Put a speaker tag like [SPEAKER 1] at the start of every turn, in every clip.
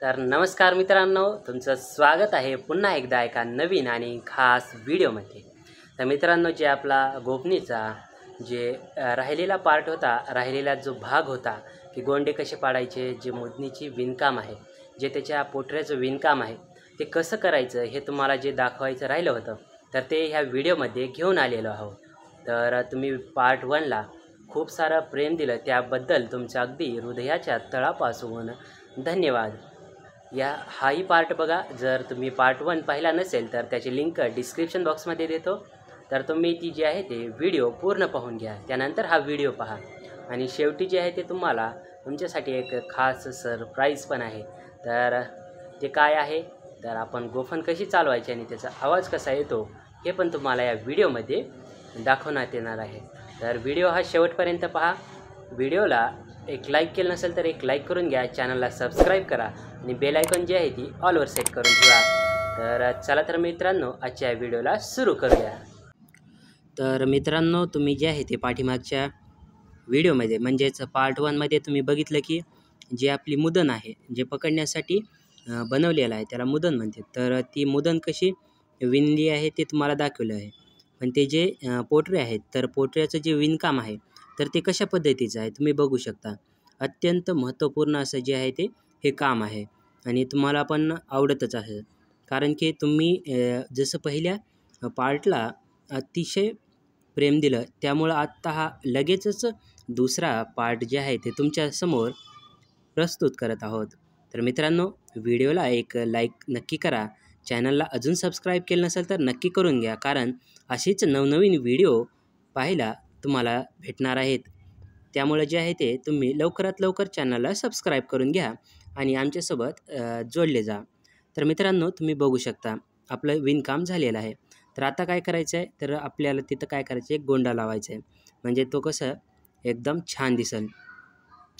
[SPEAKER 1] तर नमस्कार मित्रांनो, तुमचं स्वागत आहे पुन्हा एकदा एका नवीन आणि खास व्हिडिओमध्ये। तर मित्रांनो, जे आपला गोफणीचा राहिलेला पार्ट होता, राहिलेला जो भाग होता की गोंडे कसे पाडायचे, जे मोजणीची विणकाम आहे, जे त्याच्या पोटऱ्याचं विणकाम आहे, ते कसं करायचं हे तुम्हाला जे दाखवायचं राहिलं होतं, तर ते ह्या व्हिडिओमध्ये घेऊन आलेलो आहोत। तर तुम्ही पार्ट 1ला खूप सारं प्रेम दिलं, त्याबद्दल तुमचं अगदी हृदयाच्या तळापासून धन्यवाद। हाही पार्ट बघा। जर तुम्ही पार्ट 1 पाहिला नसेल तर त्याची लिंक डिस्क्रिप्शन बॉक्समध्ये देतो। तर तुम्ही ती जी आहे ते व्हिडिओ पूर्ण पाहून घ्या, त्यानंतर हा व्हिडिओ पहा। आणि शेवटी जे आहे ते तुम्हाला तुमच्यासाठी एक खास सरप्राईज पण आहे। तर ते काय आहे, तर आपण गोफण कशी चालवायची आणि त्याचा आवाज कसा येतो हे पण तुम्हाला या व्हिडिओमध्ये दाखवण्यात येणार आहे। तर व्हिडिओ हा शेवटपर्यंत पहा। व्हिडिओला एक लाईक केलं नसेल तर एक लाईक करून घ्या, चॅनलला सबस्क्राईब करा आणि बेल आयकॉन जी आहे ती ऑलवर सेट करून ठेवा। तर चला तर मित्रांनो, आजच्या व्हिडिओला सुरू करूया। तर मित्रांनो, तुम्ही जे आहे ते पाठीमागच्या व्हिडिओमध्ये म्हणजेच पार्ट 1मध्ये तुम्ही बघितलं की जी आपली मुदन आहे, जे पकडण्यासाठी बनवलेलं आहे, त्याला मुदन म्हणते। तर ती मुदन कशी विणली आहे ते तुम्हाला दाखवलं आहे। पण ते जे पोटरे आहेत, तर पोटऱ्याचं जे विणकाम आहे तर ते कशा पद्धतीचं आहे तुम्ही बघू शकता। अत्यंत महत्त्वपूर्ण असं जे आहे ते हे काम आहे आणि तुम्हाला पण आवडतच आहे, कारण की तुम्ही जसं पहिल्या पार्टला अतिशय प्रेम दिलं, त्यामुळं आत्ता हा लगेचच दुसरा पार्ट जे आहे ते तुमच्यासमोर प्रस्तुत करत आहोत। तर मित्रांनो, व्हिडिओला एक लाईक नक्की करा, चॅनलला अजून सबस्क्राईब केलं नसेल तर नक्की करून घ्या, कारण असेच नवनवीन व्हिडिओ पाहायला तुम्हाला भेटणार आहेत। त्यामुळे जे आहे ते तुम्ही लवकरात लवकर चॅनलला सबस्क्राईब करून घ्या आणि आमच्यासोबत जोडले जा। तर मित्रांनो, तुम्ही बघू शकता आपलं विणकाम झालेलं आहे। तर आता काय करायचं आहे, तर आपल्याला तिथं काय करायचं आहे, एक गोंडा लावायचा आहे, म्हणजे तो कसं एकदम छान दिसेल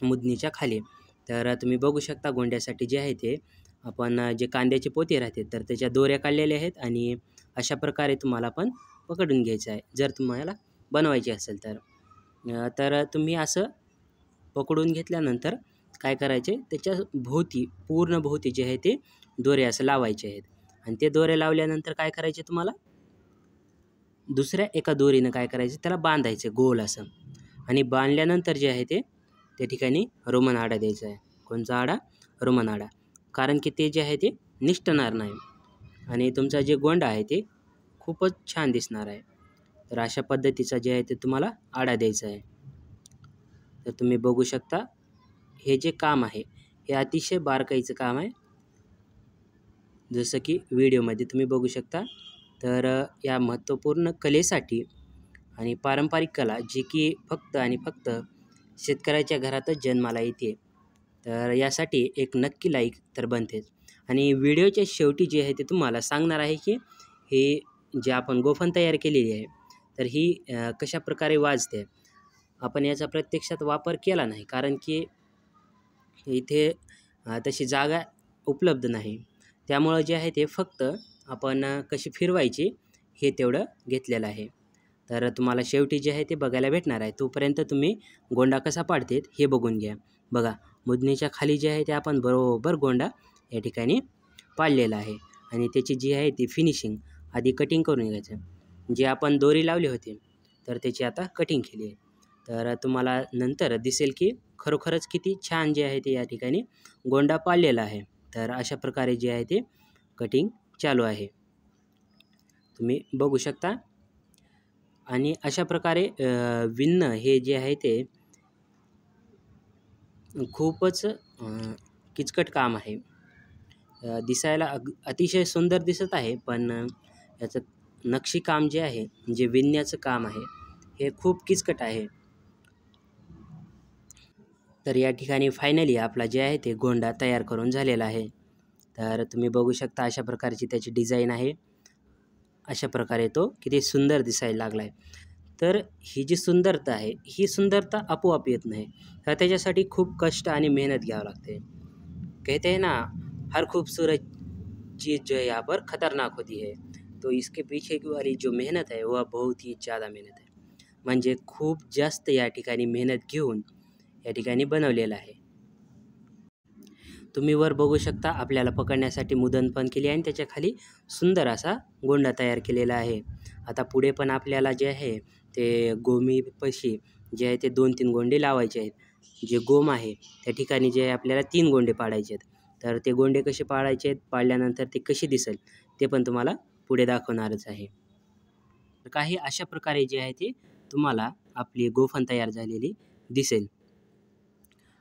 [SPEAKER 1] मुदनीच्या खाली। तर तुम्ही बघू शकता गोंड्यासाठी जे आहे ते आपण जे कांद्याचे पोते राहते तर त्याच्या दोऱ्या काढलेल्या आहेत आणि अशा प्रकारे तुम्हाला पण पकडून घ्यायचं आहे जर तुम्हाला बनवायचे असेल तर। तर तुम्ही असं पकडून घेतल्यानंतर काय करायचे, त्याच्या भोवती पूर्ण भोवती जे आहे ते दोरे असं लावायचे आहेत आणि ते दोरे लावल्यानंतर काय करायचे, तुम्हाला दुसऱ्या एका दोरीनं काय करायचं, त्याला बांधायचं गोल असं आणि बांधल्यानंतर जे आहे ते त्या ठिकाणी रोमन आडा द्यायचा आहे। कोणचा आडा? रोमन आडा, कारण की ते जे आहे ते निष्ठणार नाही आणि तुमचा जे गोंडा आहे ते खूपच छान दिसणार आहे। तर अशा पद्धतीचा जे आहे ते तुम्हाला आडा द्यायचा आहे। तर तुम्ही बघू शकता हे जे काम आहे हे अतिशय बारकाईचं काम आहे, जसं की व्हिडिओमध्ये तुम्ही बघू शकता। तर या महत्त्वपूर्ण कलेसाठी आणि पारंपरिक कला जी की फक्त आणि फक्त शेतकऱ्याच्या घरातच जन्माला येते, तर यासाठी एक नक्की लाईक तर बनतेच। आणि व्हिडिओच्या शेवटी जे आहे ते तुम्हाला सांगणार आहे की हे जे आपण गोफण तयार केलेली आहे तर ही कशाप्रकारे वाजते। आपण याचा प्रत्यक्षात वापर केला नाही, कारण की इथे तशी जागा उपलब्ध नाही, त्यामुळं जे आहे ते फक्त आपण कशी फिरवायची हे तेवढं घेतलेलं आहे। तर तुम्हाला शेवटी जे आहे ते बघायला भेटणार आहे, तोपर्यंत तुम्ही गोंडा कसा पाडतेत हे बघून घ्या। बघा, मुदनीच्या खाली जे आहे ते आपण बरोबर गोंडा या ठिकाणी पाडलेला आहे आणि त्याची जी आहे ती फिनिशिंग आधी कटिंग करून घ्यायचं। जे आपण दोरी लावली होती तर त्याची आता कटिंग केली आहे, तर तुम्हाला नंतर दिसेल की खरोखरच किती छान जे आहे ते या ठिकाणी गोंडा पाडलेला आहे। तर अशा प्रकारे जे आहे ते कटिंग चालू आहे, तुम्ही बघू शकता। आणि अशा प्रकारे विणणं हे जे आहे ते खूपच किचकट काम आहे। दिसायला अतिशय सुंदर दिसत आहे, पण याचं नक्षीकाम जे आहे, जे विणण्याचं काम आहे, हे खूप किचकट आहे। तर या ठिकाणी फायनली आपला जे आहे ते गोंडा तयार करून झालेला आहे। तर तुम्ही बघू शकता अशा प्रकारची त्याची डिझाईन आहे, अशा प्रकारे तो किती सुंदर दिसायला लागला आहे। तर ही जी सुंदरता आहे, ही सुंदरता आपोआप येत नाही, तर त्याच्यासाठी खूप कष्ट आणि मेहनत घ्यावं लागते। कहते हैं ना, हर खूबसूरत चीज़ जो है यहाँ पर खतरनाक होती है, तो इसके पीछे की वाली जो मेहनत है वह बहुत ही ज़्यादा मेहनत है। म्हणजे खूप जास्त या ठिकाणी मेहनत घेऊन या ठिकाणी बनवलेलं आहे। तुम्ही वर बघू शकता आपल्याला पकडण्यासाठी मुदन पण केली आहे आणि त्याच्या खाली सुंदर असा गोंडा तयार केलेला आहे. आता पुढे पण आपल्याला जे आहे ते गोमीपाशी जे आहे ते 2-3 गोंडे लावायचे आहेत. जे गोम आहे त्या ठिकाणी जे आहे आपल्याला 3 गोंडे पाडायचे आहेत. तर ते गोंडे कसे पाडायचे आहेत, पाडल्यानंतर ते कशी दिसेल ते पण तुम्हाला पुढे दाखवणारच आहे. तर काही अशा प्रकारे जे आहे ते तुम्हाला आपली गोफण तयार झालेली दिसेल.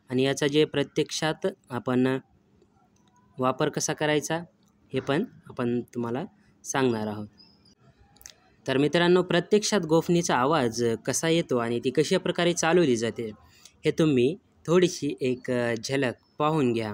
[SPEAKER 1] आणि याचा जे प्रत्यक्षात आपण वापर कसा करायचा हे पण आपण तुम्हाला सांगणार आहोत. तर मित्रांनो, प्रत्यक्षात गोफणीचा आवाज कसा येतो आणि ती कशा प्रकारे चालवली जाते हे तुम्ही थोडीशी एक झलक पाहून घ्या.